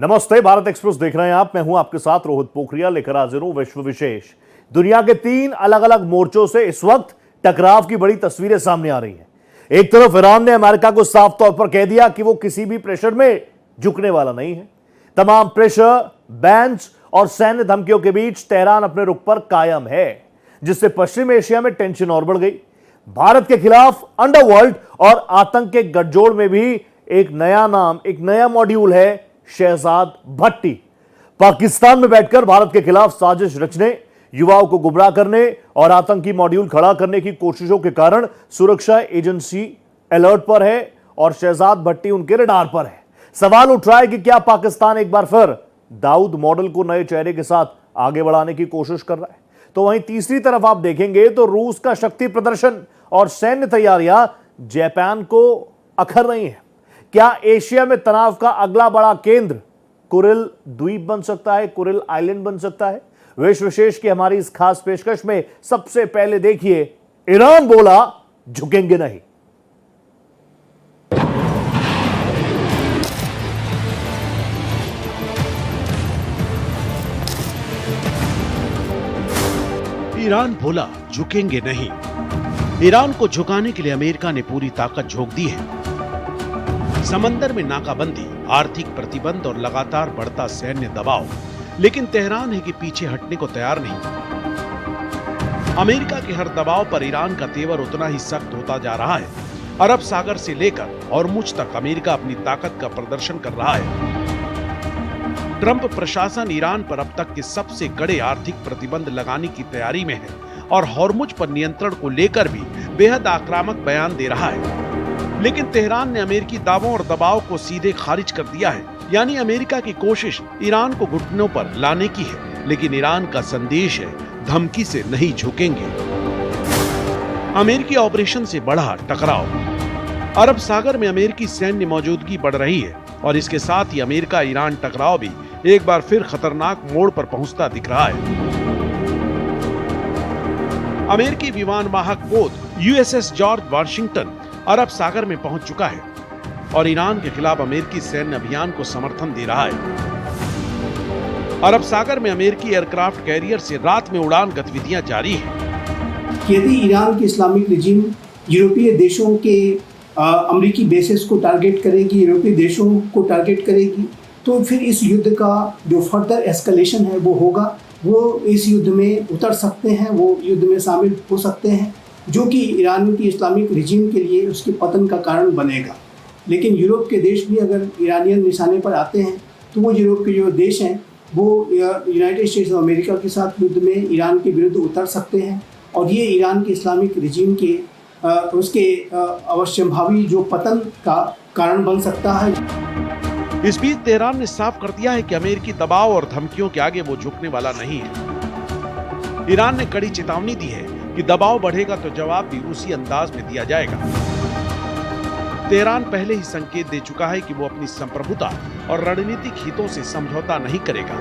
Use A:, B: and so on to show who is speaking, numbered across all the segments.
A: नमस्ते, भारत एक्सप्रेस देख रहे हैं आप। मैं हूं आपके साथ रोहित पोखरियाल, लेकर हाजिर हूं विश्व विशेष। दुनिया के 3 अलग अलग मोर्चों से इस वक्त टकराव की बड़ी तस्वीरें सामने आ रही हैं। एक तरफ ईरान ने अमेरिका को साफ तौर पर कह दिया कि वो किसी भी प्रेशर में झुकने वाला नहीं है। तमाम प्रेशर, बैन्स और सैन्य धमकियों के बीच तेहरान अपने रुख पर कायम है, जिससे पश्चिम एशिया में टेंशन और बढ़ गई। भारत के खिलाफ अंडरवर्ल्ड और आतंक के गठजोड़ में भी एक नया नाम, एक नया मॉड्यूल है, शहजाद भट्टी। पाकिस्तान में बैठकर भारत के खिलाफ साजिश रचने, युवाओं को गुमराह करने और आतंकी मॉड्यूल खड़ा करने की कोशिशों के कारण सुरक्षा एजेंसी अलर्ट पर है और शहजाद भट्टी उनके रडार पर है। सवाल उठ रहा है कि क्या पाकिस्तान एक बार फिर दाऊद मॉडल को नए चेहरे के साथ आगे बढ़ाने की कोशिश कर रहा है? तो वहीं तीसरी तरफ आप देखेंगे तो रूस का शक्ति प्रदर्शन और सैन्य तैयारियां जापान को अखर रही हैं। क्या एशिया में तनाव का अगला बड़ा केंद्र कुरिल द्वीप बन सकता है, कुरिल आइलैंड बन सकता है? विश्व विशेष की हमारी इस खास पेशकश में सबसे पहले देखिए, ईरान बोला झुकेंगे नहीं।
B: ईरान बोला झुकेंगे नहीं। ईरान को झुकाने के लिए अमेरिका ने पूरी ताकत झोंक दी है। समंदर में नाकाबंदी, आर्थिक प्रतिबंध और लगातार बढ़ता सैन्य दबाव, लेकिन तेहरान है कि पीछे हटने को तैयार नहीं। अमेरिका के हर दबाव पर ईरान का तेवर उतना ही सख्त होता जा रहा है। अरब सागर से लेकर हॉर्मुज तक अमेरिका अपनी ताकत का प्रदर्शन कर रहा है। ट्रंप प्रशासन ईरान पर अब तक के सबसे कड़े आर्थिक प्रतिबंध लगाने की तैयारी में है और हॉर्मुज पर नियंत्रण को लेकर भी बेहद आक्रामक बयान दे रहा है। लेकिन तेहरान ने अमेरिकी दावों और दबाव को सीधे खारिज कर दिया है। यानी अमेरिका की कोशिश ईरान को घुटनों पर लाने की है, लेकिन ईरान का संदेश है, धमकी से नहीं झुकेंगे। अमेरिकी ऑपरेशन से बढ़ा टकराव। अरब सागर में अमेरिकी सैन्य मौजूदगी बढ़ रही है और इसके साथ ही अमेरिका ईरान टकराव भी एक बार फिर खतरनाक मोड़ पर पहुंचता दिख रहा है। अमेरिकी विमान वाहक पोत यूएसएस जॉर्ज वाशिंगटन अरब सागर में पहुंच चुका है और ईरान के खिलाफ अमेरिकी सैन्य अभियान को समर्थन दे रहा है। अरब सागर में अमेरिकी एयरक्राफ्ट कैरियर से रात में उड़ान गतिविधियां जारी हैं।
C: यदि ईरान की इस्लामिक रिजीम यूरोपीय देशों के अमेरिकी बेसेस को टारगेट करेगी, यूरोपीय देशों को टारगेट करेगी, तो फिर इस युद्ध का जो फर्दर एस्केलेशन है वो होगा। वो इस युद्ध में उतर सकते हैं, वो युद्ध में शामिल हो सकते हैं, जो कि ईरान की इस्लामिक रिजीम के लिए उसके पतन का कारण बनेगा। लेकिन यूरोप के देश भी अगर ईरानियन निशाने पर आते हैं तो वो यूरोप के जो देश हैं वो यूनाइटेड स्टेट्स ऑफ अमेरिका के साथ युद्ध में ईरान के विरुद्ध उतर सकते हैं और ये ईरान के इस्लामिक रिजीम के उसके अवश्यंभावी जो पतन का कारण बन सकता है।
B: इस बीच तेहरान ने साफ कर दिया है कि अमेरिकी दबाव और धमकियों के आगे वो झुकने वाला नहीं है। ईरान ने कड़ी चेतावनी दी है कि दबाव बढ़ेगा तो जवाब भी उसी अंदाज में दिया जाएगा। तेहरान पहले ही संकेत दे चुका है कि वो अपनी संप्रभुता और रणनीतिक हितों से समझौता नहीं करेगा।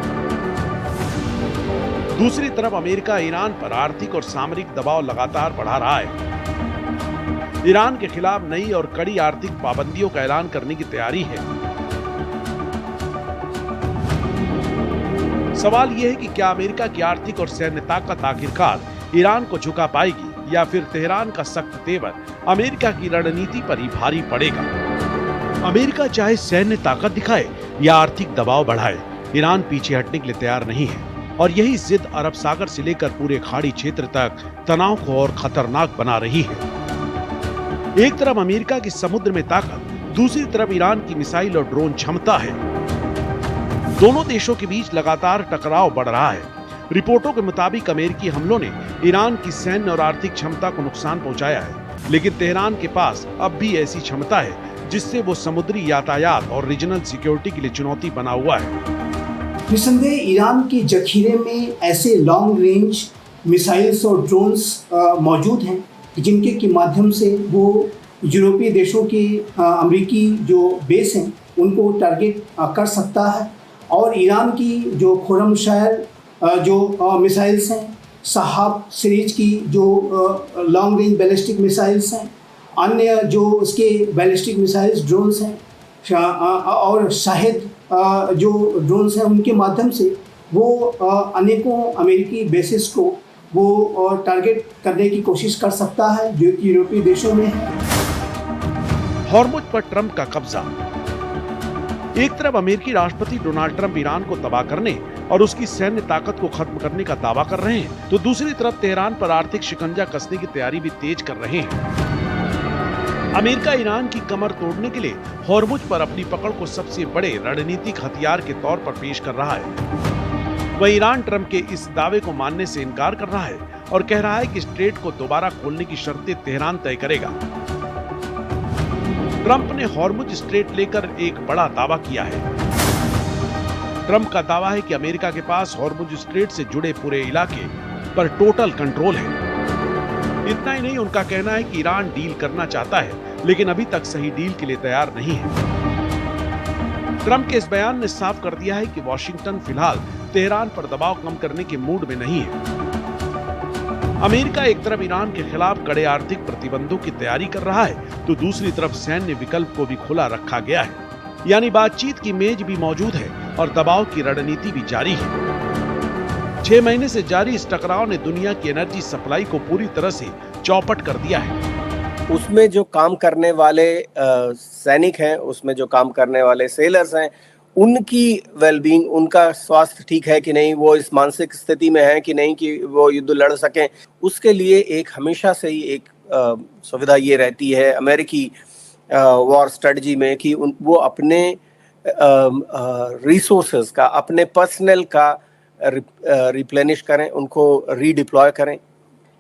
B: दूसरी तरफ अमेरिका ईरान पर आर्थिक और सामरिक दबाव लगातार बढ़ा रहा है। ईरान के खिलाफ नई और कड़ी आर्थिक पाबंदियों का ऐलान करने की तैयारी है। सवाल यह है कि क्या अमेरिका की आर्थिक और सैन्य ताकत आखिरकार ईरान को झुका पाएगी या फिर तेहरान का सख्त तेवर अमेरिका की रणनीति पर ही भारी पड़ेगा। अमेरिका चाहे सैन्य ताकत दिखाए या आर्थिक दबाव बढ़ाए, ईरान पीछे हटने के लिए तैयार नहीं है और यही जिद अरब सागर से लेकर पूरे खाड़ी क्षेत्र तक तनाव को और खतरनाक बना रही है। एक तरफ अमेरिका की समुद्र में ताकत, दूसरी तरफ ईरान की मिसाइल और ड्रोन क्षमता है। दोनों देशों के बीच लगातार टकराव बढ़ रहा है। रिपोर्टों के मुताबिक अमेरिकी हमलों ने ईरान की सैन्य और आर्थिक क्षमता को नुकसान पहुंचाया है, लेकिन तेहरान के पास अब भी ऐसी क्षमता है जिससे वो समुद्री यातायात और रीजनल सिक्योरिटी के लिए चुनौती बना हुआ है।
C: निस्संदेह ईरान के जखीरे में ऐसे लॉन्ग रेंज मिसाइल्स और ड्रोन्स मौजूद हैं जिनके के माध्यम से वो यूरोपीय देशों के अमेरिकी जो बेस हैं उनको टारगेट कर सकता है। और ईरान की जो खुर्रमशहर जो मिसाइल्स हैं, सहाब सीरीज की जो लॉन्ग रेंज बैलिस्टिक मिसाइल्स हैं, अन्य जो उसके बैलिस्टिक मिसाइल्स ड्रोन्स हैं और शाहिद जो ड्रोन्स हैं उनके माध्यम से वो अनेकों अमेरिकी बेसिस को वो टारगेट करने की कोशिश कर सकता है जो कि यूरोपीय देशों में है।
B: हॉर्मुज पर ट्रंप का कब्जा। एक तरफ अमेरिकी राष्ट्रपति डोनाल्ड ट्रंप ईरान को तबाह करने और उसकी सैन्य ताकत को खत्म करने का दावा कर रहे हैं, तो दूसरी तरफ तेहरान पर आर्थिक शिकंजा कसने की तैयारी भी तेज कर रहे हैं। अमेरिका ईरान की कमर तोड़ने के लिए हॉर्मुज पर अपनी पकड़ को सबसे बड़े रणनीतिक हथियार के तौर पर पेश कर रहा है। वह ईरान ट्रंप के इस दावे को मानने से इनकार कर रहा है और कह रहा है कि स्ट्रेट को दोबारा खोलने की शर्तें तेहरान तय करेगा। ट्रंप ने हॉर्मुज स्ट्रेट लेकर एक बड़ा दावा किया है। ट्रंप का दावा है कि अमेरिका के पास हॉर्मुज स्ट्रेट से जुड़े पूरे इलाके पर टोटल कंट्रोल है। इतना ही नहीं, उनका कहना है कि ईरान डील करना चाहता है लेकिन अभी तक सही डील के लिए तैयार नहीं है। ट्रंप के इस बयान ने साफ कर दिया है कि वॉशिंगटन फिलहाल तेहरान पर दबाव कम करने के मूड में नहीं है। अमेरिका एक तरफ ईरान के खिलाफ कड़े आर्थिक प्रतिबंधों की तैयारी कर रहा है, तो दूसरी तरफ सैन्य विकल्प को भी खुला रखा गया है। यानी बातचीत की मेज भी मौजूद है और दबाव की रणनीति भी जारी है। 6 महीने से जारी इस टकराव ने दुनिया की एनर्जी सप्लाई को पूरी तरह से चौपट कर दिया है।
D: उसमें जो काम करने वाले सैनिक हैं, उसमें जो काम करने वाले सेलर्स हैं, उनकी वेलबींग, उनका स्वास्थ्य ठीक है कि नहीं, वो इस मानसिक स्थिति में है कि नहीं कि वो युद्ध लड़ सकें, उसके लिए एक हमेशा से ही एक सुविधा ये रहती है अमेरिकी वॉर स्ट्रेटजी में कि वो अपने रिसोर्सेज का, अपने पर्सनल का रिप्लेनिश करें, उनको रीडिप्लॉय करें।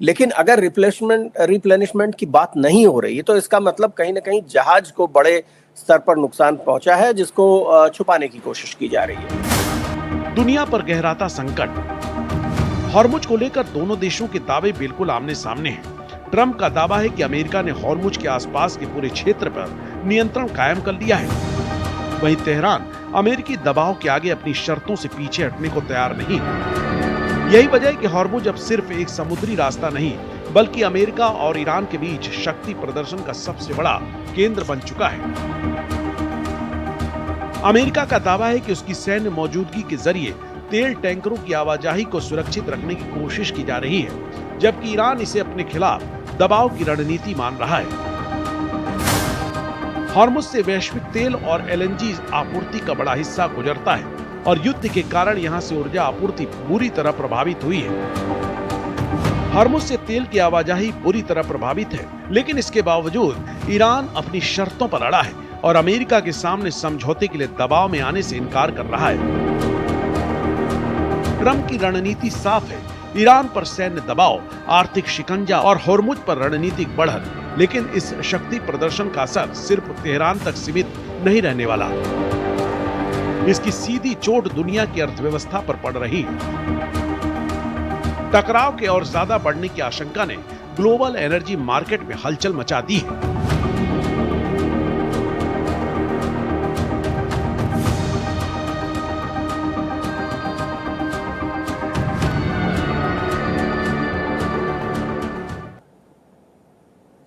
D: लेकिन अगर रिप्लेनिशमेंट की बात नहीं हो रही है तो इसका मतलब कहीं ना कहीं जहाज को बड़े स्तर पर नुकसान पहुंचा है, जिसको छुपाने की कोशिश की जा रही है।
B: दुनिया पर गहराता संकट। हॉर्मुज को लेकर दोनों देशों के दावे बिल्कुल आमने सामने हैं। ट्रंप का दावा है कि अमेरिका ने हॉर्मुज के आसपास के पूरे क्षेत्र पर नियंत्रण कायम कर लिया है। वहीं तेहरान अमेरिकी दबाव के आगे अपनी शर्तों से पीछे हटने को तैयार नहीं है। यही वजह है कि हॉर्मुज अब सिर्फ एक समुद्री रास्ता नहीं, बल्कि अमेरिका और ईरान के बीच शक्ति प्रदर्शन का सबसे बड़ा केंद्र बन चुका है। अमेरिका का दावा है कि उसकी सैन्य मौजूदगी के जरिए तेल टैंकरों की आवाजाही को सुरक्षित रखने की कोशिश की जा रही है, जबकि ईरान इसे अपने खिलाफ दबाव की रणनीति मान रहा है। हॉर्मुज से वैश्विक तेल और एलएनजी आपूर्ति का बड़ा हिस्सा गुजरता है और युद्ध के कारण यहां से ऊर्जा आपूर्ति बुरी तरह प्रभावित हुई है। हॉर्मुज से तेल की आवाजाही बुरी तरह प्रभावित है, लेकिन इसके बावजूद ईरान अपनी शर्तों पर अड़ा है और अमेरिका के सामने समझौते के लिए दबाव में आने से इनकार कर रहा है। ट्रंप की रणनीति साफ है, ईरान पर सैन्य दबाव, आर्थिक शिकंजा और हॉर्मुज पर रणनीतिक बढ़त। लेकिन इस शक्ति प्रदर्शन का असर सिर्फ तेहरान तक सीमित नहीं रहने वाला। इसकी सीधी चोट दुनिया की अर्थव्यवस्था पर पड़ रही है। टकराव के और ज्यादा बढ़ने की आशंका ने ग्लोबल एनर्जी मार्केट में हलचल मचा दी है।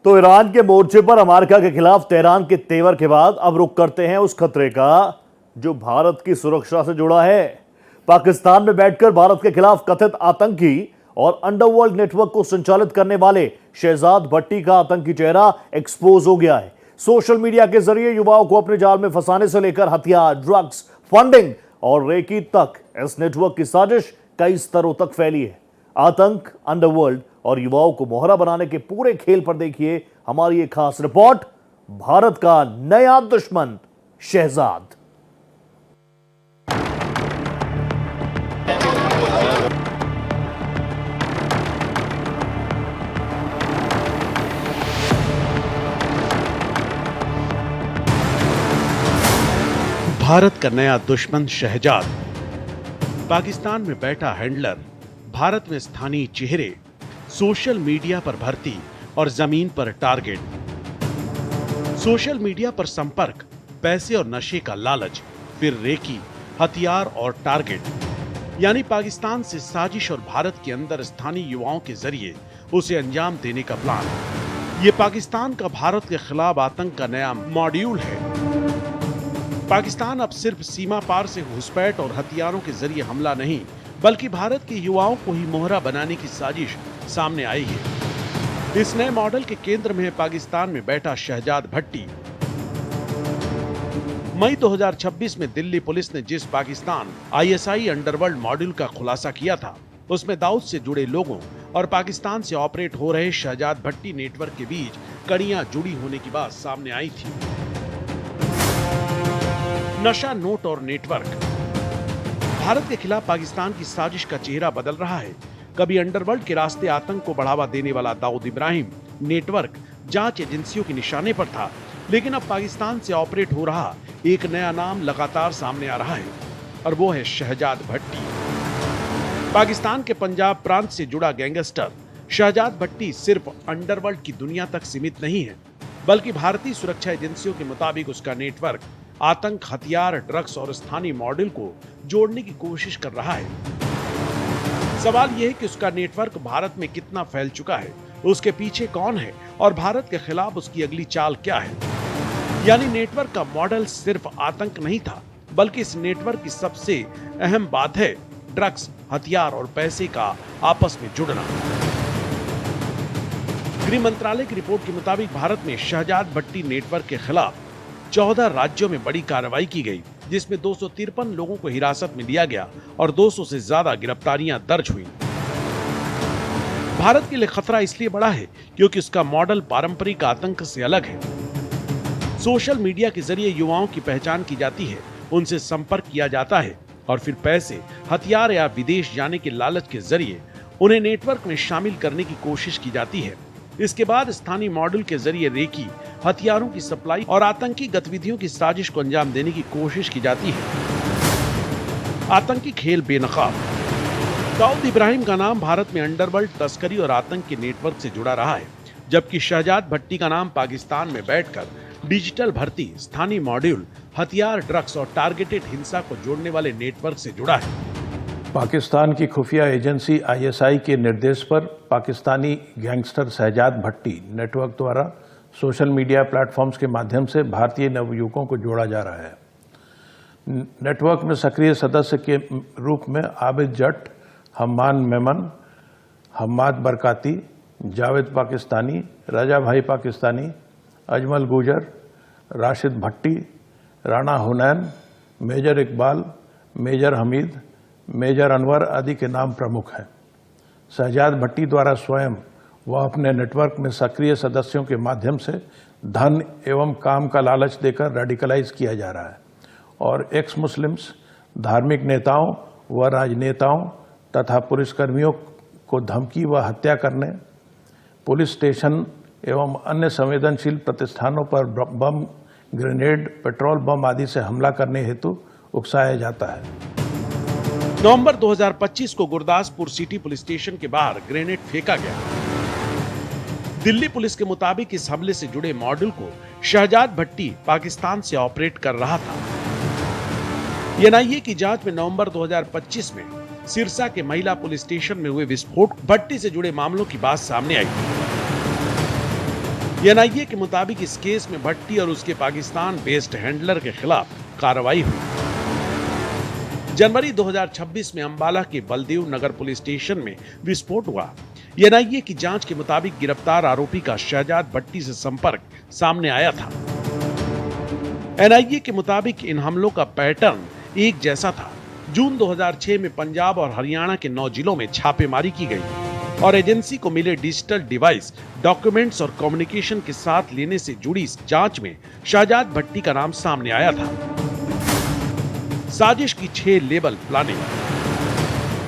A: तो ईरान के मोर्चे पर अमेरिका के खिलाफ तेहरान के तेवर के बाद अब रुख करते हैं उस खतरे का जो भारत की सुरक्षा से जुड़ा है। पाकिस्तान में बैठकर भारत के खिलाफ कथित आतंकी और अंडरवर्ल्ड नेटवर्क को संचालित करने वाले शहजाद भट्टी का आतंकी चेहरा एक्सपोज हो गया है। सोशल मीडिया के जरिए युवाओं को अपने जाल में फंसाने से लेकर हथियार, ड्रग्स, फंडिंग और रेकी तक इस नेटवर्क की साजिश कई स्तरों तक फैली है। आतंक, अंडरवर्ल्ड और युवाओं को मोहरा बनाने के पूरे खेल पर देखिए हमारी एक खास रिपोर्ट, भारत का नया दुश्मन शहजाद।
B: भारत का नया दुश्मन शहजाद। पाकिस्तान में बैठा हैंडलर, भारत में स्थानीय चेहरे, सोशल मीडिया पर भर्ती और जमीन पर टारगेट। सोशल मीडिया पर संपर्क, पैसे और नशे का लालच, फिर रेकी, हथियार और टारगेट। यानी पाकिस्तान से साजिश और भारत के अंदर स्थानीय युवाओं के जरिए उसे अंजाम देने का प्लान। ये पाकिस्तान का भारत के खिलाफ आतंक का नया मॉड्यूल है। पाकिस्तान अब सिर्फ सीमा पार से घुसपैठ और हथियारों के जरिए हमला नहीं, बल्कि भारत के युवाओं को ही मोहरा बनाने की साजिश सामने आई है। इस नए मॉडल के केंद्र में है पाकिस्तान में बैठा शहजाद भट्टी। मई 2026 में दिल्ली पुलिस ने जिस पाकिस्तान ISI अंडरवर्ल्ड मॉड्यूल का खुलासा किया था, उसमें दाऊद से जुड़े लोगों और पाकिस्तान से ऑपरेट हो रहे शहजाद भट्टी नेटवर्क के बीच कड़ियां जुड़ी होने की बात सामने आई थी। नशा, नोट और नेटवर्क। भारत के खिलाफ पाकिस्तान की साजिश का चेहरा बदल रहा है। कभी अंडरवर्ल्ड के रास्ते आतंक को बढ़ावा देने वाला दाऊद इब्राहिम नेटवर्क जांच एजेंसियों के निशाने पर था, लेकिन अब पाकिस्तान से ऑपरेट हो रहा एक नया नाम लगातार सामने आ रहा है और वो है शहजाद भट्टी। पाकिस्तान के पंजाब प्रांत से जुड़ा गैंगस्टर शहजाद भट्टी सिर्फ अंडरवर्ल्ड की दुनिया तक सीमित नहीं है, बल्कि भारतीय सुरक्षा एजेंसियों के मुताबिक उसका नेटवर्क आतंक, हथियार, ड्रग्स और स्थानीय मॉडल को जोड़ने की कोशिश कर रहा है। सवाल यह है कि उसका नेटवर्क भारत में कितना फैल चुका है, उसके पीछे कौन है और भारत के खिलाफ उसकी अगली चाल क्या है। यानी नेटवर्क का मॉडल सिर्फ आतंक नहीं था, बल्कि इस नेटवर्क की सबसे अहम बात है ड्रग्स, हथियार और पैसे का आपस में जुड़ना। गृह मंत्रालय की रिपोर्ट के मुताबिक भारत में शहजाद भट्टी नेटवर्क के खिलाफ 14 राज्यों में बड़ी कार्रवाई की गई, जिसमें 253 लोगों को हिरासत में लिया गया और 200 से ज्यादा गिरफ्तारियां दर्ज हुई। भारत के लिए खतरा इसलिए बड़ा है क्योंकि उसका मॉडल पारंपरिक आतंक से अलग है। सोशल मीडिया के जरिए युवाओं की पहचान की जाती है, उनसे संपर्क किया जाता है और फिर पैसे, हथियार या विदेश जाने के लालच के जरिए उन्हें नेटवर्क में शामिल करने की कोशिश की जाती है। इसके बाद स्थानीय मॉडल के जरिए रेकी, हथियारों की सप्लाई और आतंकी गतिविधियों की साजिश को अंजाम देने की कोशिश की जाती है। आतंकी खेल बेनकाब। दाऊद इब्राहिम का नाम भारत में अंडरवर्ल्ड, तस्करी और आतंक के नेटवर्क से जुड़ा रहा है, जबकि शहजाद भट्टी का नाम पाकिस्तान में बैठकर डिजिटल भर्ती, स्थानीय मॉड्यूल, हथियार, ड्रग्स और टारगेटेड हिंसा को जोड़ने वाले नेटवर्क से जुड़ा है।
E: पाकिस्तान की खुफिया एजेंसी ISI के निर्देश पर पाकिस्तानी गैंगस्टर शहजाद भट्टी नेटवर्क द्वारा सोशल मीडिया प्लेटफॉर्म्स के माध्यम से भारतीय नवयुवकों को जोड़ा जा रहा है। नेटवर्क में सक्रिय सदस्य के रूप में आबिद जट, हम्मान मेमन, हम्माद बरकाती, जावेद पाकिस्तानी, रजा भाई Pakistani, Ajmal Gujar, Rashid Bhatti, Rana Hunain, major Iqbal, major Hamid, major Anwar आदि के नाम प्रमुख हैं। शहजाद भट्टी द्वारा स्वयं व अपने नेटवर्क में सक्रिय सदस्यों के माध्यम से धन एवं काम का लालच देकर रेडिकलाइज किया जा रहा है और एक्स मुस्लिम्स, धार्मिक नेताओं व राजनेताओं तथा पुलिसकर्मियों को धमकी व हत्या करने, पुलिस स्टेशन एवं अन्य संवेदनशील प्रतिष्ठानों पर बम, ग्रेनेड, पेट्रोल बम आदि से हमला करने हेतु उकसाया जाता है।
B: नवंबर 2025 को गुरदासपुर सिटी पुलिस स्टेशन के बाहर ग्रेनेड फेंका गया। दिल्ली पुलिस के मुताबिक इस हमले से जुड़े मॉड्यूल को शहजाद भट्टी पाकिस्तान से ऑपरेट कर रहा था। NIA की जांच में नवंबर 2025 में सिरसा के महिला पुलिस स्टेशन में हुए विस्फोट, भट्टी से जुड़े मामलों की बात सामने आई। NIA के मुताबिक इस केस में भट्टी और उसके पाकिस्तान बेस्ड हैंडलर के खिलाफ कार्रवाई हुई। जनवरी 2026 में अंबाला के बलदेव नगर पुलिस स्टेशन में विस्फोट हुआ। NIA की जांच के मुताबिक गिरफ्तार आरोपी का शहजाद भट्टी से संपर्क सामने आया था। NIA के मुताबिक इन हमलों का पैटर्न एक जैसा था। जून 2006 में पंजाब और हरियाणा के 9 जिलों में छापेमारी की गई और एजेंसी को मिले डिजिटल डिवाइस, डॉक्यूमेंट्स और कम्युनिकेशन के साथ लेने से जुड़ी इस जांच में शहजाद भट्टी का नाम सामने आया था। साजिश की 6 लेवल प्लानिंग।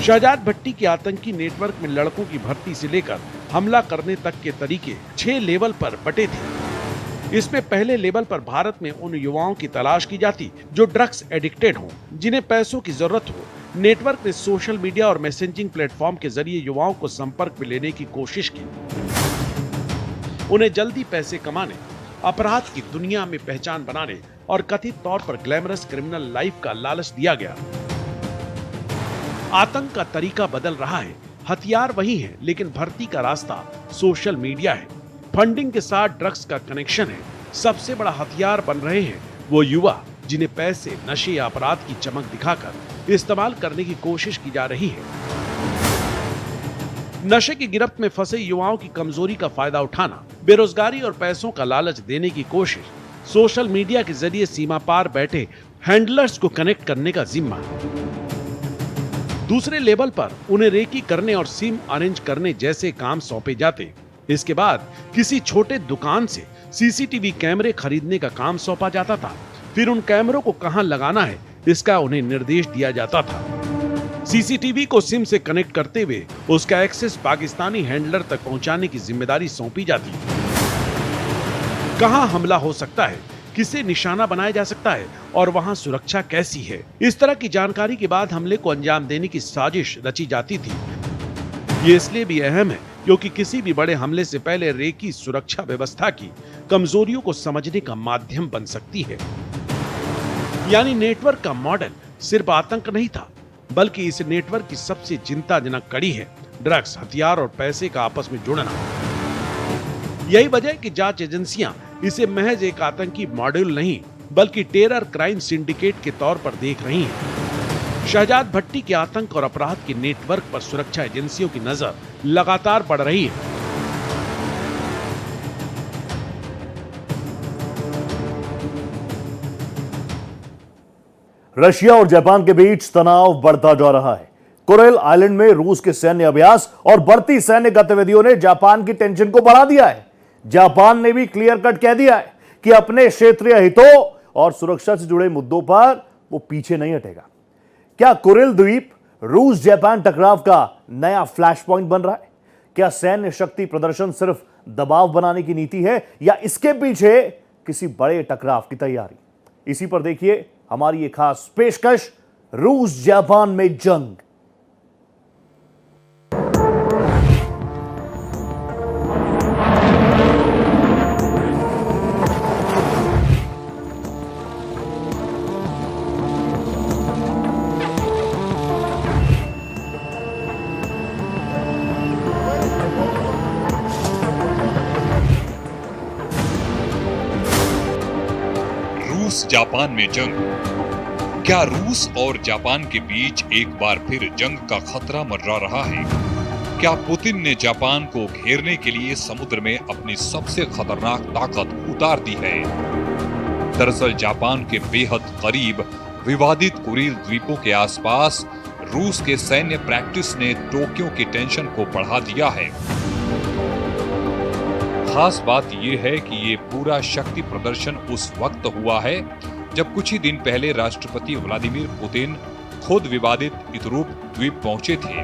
B: शहजाद भट्टी के आतंकी नेटवर्क में लड़कों की भर्ती से लेकर हमला करने तक के तरीके 6 लेवल पर बटे थे। इसमें पहले लेवल पर भारत में उन युवाओं की तलाश की जाती जो ड्रग्स एडिक्टेड हों, जिन्हें पैसों की जरूरत हो। नेटवर्क ने सोशल मीडिया और मैसेजिंग प्लेटफॉर्म के जरिए युवाओं को संपर्क में लेने की कोशिश की। उन्हें जल्दी पैसे कमाने, अपराध की दुनिया में पहचान बनाने और कथित तौर पर ग्लैमरस क्रिमिनल लाइफ का लालच दिया गया। आतंक का तरीका बदल रहा है, हथियार वही है, लेकिन भर्ती का रास्ता सोशल मीडिया है। फंडिंग के साथ ड्रग्स का कनेक्शन है। सबसे बड़ा हथियार बन रहे हैं वो युवा, जिन्हें पैसे, नशे या अपराध की चमक दिखाकर इस्तेमाल करने की कोशिश की जा रही है। नशे की गिरफ्त में फंसे युवाओं की कमजोरी का फायदा उठाना, बेरोजगारी और पैसों का लालच देने की कोशिश, सोशल मीडिया के जरिए सीमा पार बैठे हैंडलर्स को कनेक्ट करने का जिम्मा। दूसरे लेवल पर उन्हें रेकी करने और सिम अरेंज करने जैसे काम सौंपे जाते। इसके बाद किसी छोटे दुकान से सीसीटीवी कैमरे खरीदने का काम सौंपा जाता था। फिर उन कैमरों को कहां लगाना है, इसका उन्हें निर्देश दिया जाता था। सीसीटीवी को सिम से कनेक्ट करते हुए उसका एक्सेस पाकिस्तानी हैंडलर तक पहुंचाने की जिम्मेदारी सौंपी जाती है। कहां हमला हो सकता है, किसे निशाना बनाया जा सकता है और वहां सुरक्षा कैसी है, इस तरह की जानकारी के बाद हमले को अंजाम देने की साजिश रची जाती थी। ये इसलिए भी अहम है क्योंकि किसी भी बड़े हमले से पहले रेकी सुरक्षा व्यवस्था की कमजोरियों को समझने का माध्यम बन सकती है। यानी नेटवर्क का मॉडल सिर्फ आतंक नहीं था, बल्कि इस नेटवर्क की सबसे चिंताजनक कड़ी है ड्रग्स, हथियार और पैसे का आपस में जुड़ना। यही वजह है कि जांच एजेंसियां इसे महज एक आतंकी मॉड्यूल नहीं, बल्कि टेरर क्राइम सिंडिकेट के तौर पर देख रही हैं। शहजाद भट्टी के आतंक और अपराध के नेटवर्क पर सुरक्षा एजेंसियों की नजर लगातार बढ़ रही है।
A: रशिया और जापान के बीच तनाव बढ़ता जा रहा है। कुरेल आइलैंड में रूस के सैन्य अभ्यास और बढ़ती सैन्य गतिविधियों ने जापान की टेंशन को बढ़ा दिया है। जापान ने भी क्लियर कट कह दिया है कि अपने क्षेत्रीय हितों और सुरक्षा से जुड़े मुद्दों पर वो पीछे नहीं हटेगा। क्या कुरेल द्वीप रूस जापान टकराव का नया फ्लैश पॉइंट बन रहा है? क्या सैन्य शक्ति प्रदर्शन सिर्फ दबाव बनाने की नीति है या इसके पीछे किसी बड़े टकराव की तैयारी? इसी पर देखिए हमारी ये खास पेशकश, रूस जापान में जंग।
F: रूस जापान में जंग। क्या रूस और जापान के बीच एक बार फिर जंग का खतरा मंडरा रहा है? क्या पुतिन ने जापान को घेरने के लिए समुद्र में अपनी सबसे खतरनाक ताकत उतार दी है? दरअसल जापान के बेहद करीब विवादित कुरील द्वीपों के आसपास रूस के सैन्य प्रैक्टिस ने टोक्यो की टेंशन को बढ़ा दिया है। खास बात यह है कि ये पूरा शक्ति प्रदर्शन उस वक्त हुआ है जब कुछ ही दिन पहले राष्ट्रपति व्लादिमीर पुतिन खुद विवादित इतरूप द्वीप पहुंचे थे।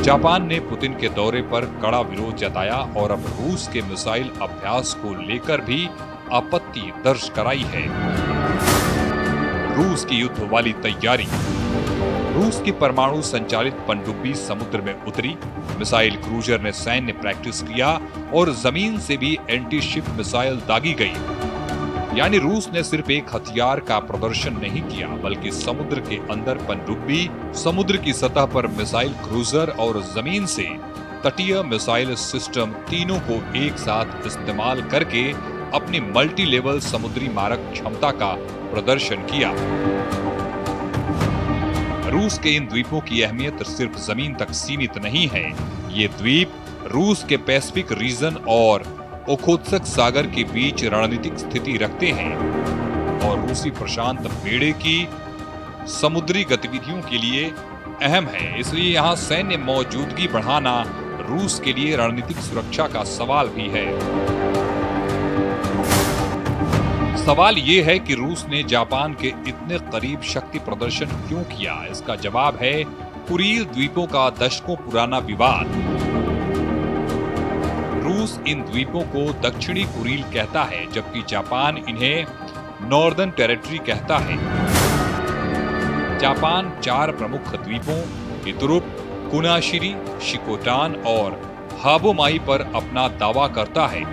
F: जापान ने पुतिन के दौरे पर कड़ा विरोध जताया और अब रूस के मिसाइल अभ्यास को लेकर भी आपत्ति दर्ज कराई है। रूस की युद्ध वाली तैयारी। रूस की परमाणु संचालित पनडुब्बी समुद्र में उतरी, मिसाइल क्रूजर ने सैन्य प्रैक्टिस किया और जमीन से भी एंटी शिप मिसाइल दागी गई। यानी रूस ने सिर्फ एक हथियार का प्रदर्शन नहीं किया, बल्कि समुद्र के अंदर पनडुब्बी, समुद्र की सतह पर मिसाइल क्रूजर और जमीन से तटीय मिसाइल सिस्टम तीनों को एक साथ इस्तेमाल करके अपनी मल्टी लेवल समुद्री मारक क्षमता का प्रदर्शन किया। रूस के इन द्वीपों की अहमियत सिर्फ जमीन तक सीमित नहीं है। ये द्वीप रूस के पैसिफिक रीजन और ओखोत्स्क सागर के बीच रणनीतिक स्थिति रखते हैं और रूसी प्रशांत बेड़े की समुद्री गतिविधियों के लिए अहम है। इसलिए यहाँ सैन्य मौजूदगी बढ़ाना रूस के लिए रणनीतिक सुरक्षा का सवाल भी है। सवाल ये है कि रूस ने जापान के इतने करीब शक्ति प्रदर्शन क्यों किया? इसका जवाब है कुरील द्वीपों का दशकों पुराना विवाद। रूस इन द्वीपों को दक्षिणी कुरील कहता है, जबकि जापान इन्हें नॉर्दर्न टेरिटरी कहता है। जापान 4 प्रमुख द्वीपों इतुरुप, कुनाशिरी, शिकोटान और हाबोमाई पर अपना दावा करता है।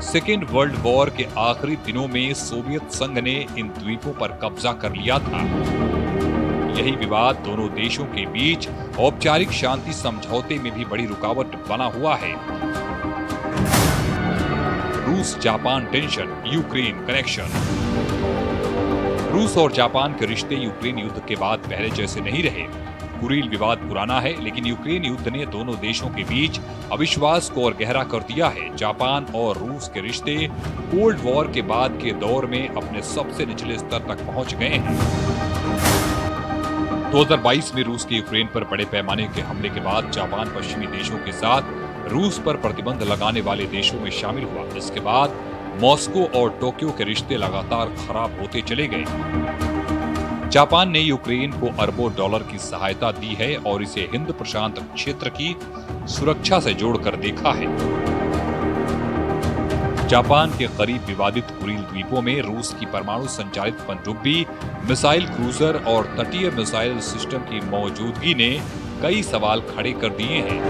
F: सेकेंड वर्ल्ड वॉर के आखिरी दिनों में सोवियत संघ ने इन द्वीपों पर कब्जा कर लिया था। यही विवाद दोनों देशों के बीच औपचारिक शांति समझौते में भी बड़ी रुकावट बना हुआ है। रूस जापान टेंशन, यूक्रेन कनेक्शन। रूस और जापान के रिश्ते यूक्रेन युद्ध के बाद पहले जैसे नहीं रहे। कुरील विवाद पुराना है, लेकिन यूक्रेन युद्ध ने दोनों देशों के बीच अविश्वास को और गहरा कर दिया है। जापान और रूस के रिश्ते कोल्ड वॉर के बाद के दौर में अपने सबसे निचले स्तर तक पहुंच गए हैं। 2022 में रूस के यूक्रेन पर बड़े पैमाने के हमले के बाद जापान पश्चिमी देशों के साथ रूस पर प्रतिबंध लगाने वाले देशों में शामिल हुआ। इसके बाद मॉस्को और टोक्यो के रिश्ते लगातार खराब होते चले गए। जापान ने यूक्रेन को अरबों डॉलर की सहायता दी है और इसे हिंद प्रशांत क्षेत्र की सुरक्षा से जोड़कर देखा है। जापान के करीब विवादित कुरील द्वीपों में रूस की परमाणु संचालित पनडुब्बी, मिसाइल क्रूजर और तटीय मिसाइल सिस्टम की मौजूदगी ने कई सवाल खड़े कर दिए हैं।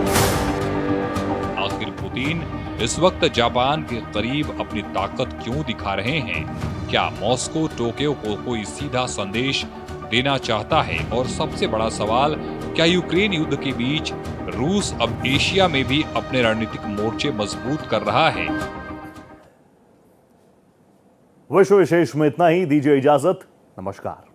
F: आखिर पुतिन इस वक्त जापान के करीब अपनी ताकत क्यों दिखा रहे हैं? क्या मॉस्को टोक्यो को कोई सीधा संदेश देना चाहता है? और सबसे बड़ा सवाल, क्या यूक्रेन युद्ध के बीच रूस अब एशिया में भी अपने रणनीतिक मोर्चे मजबूत कर रहा है?
A: विश्व विशेष में इतना ही। दीजिए इजाजत। नमस्कार।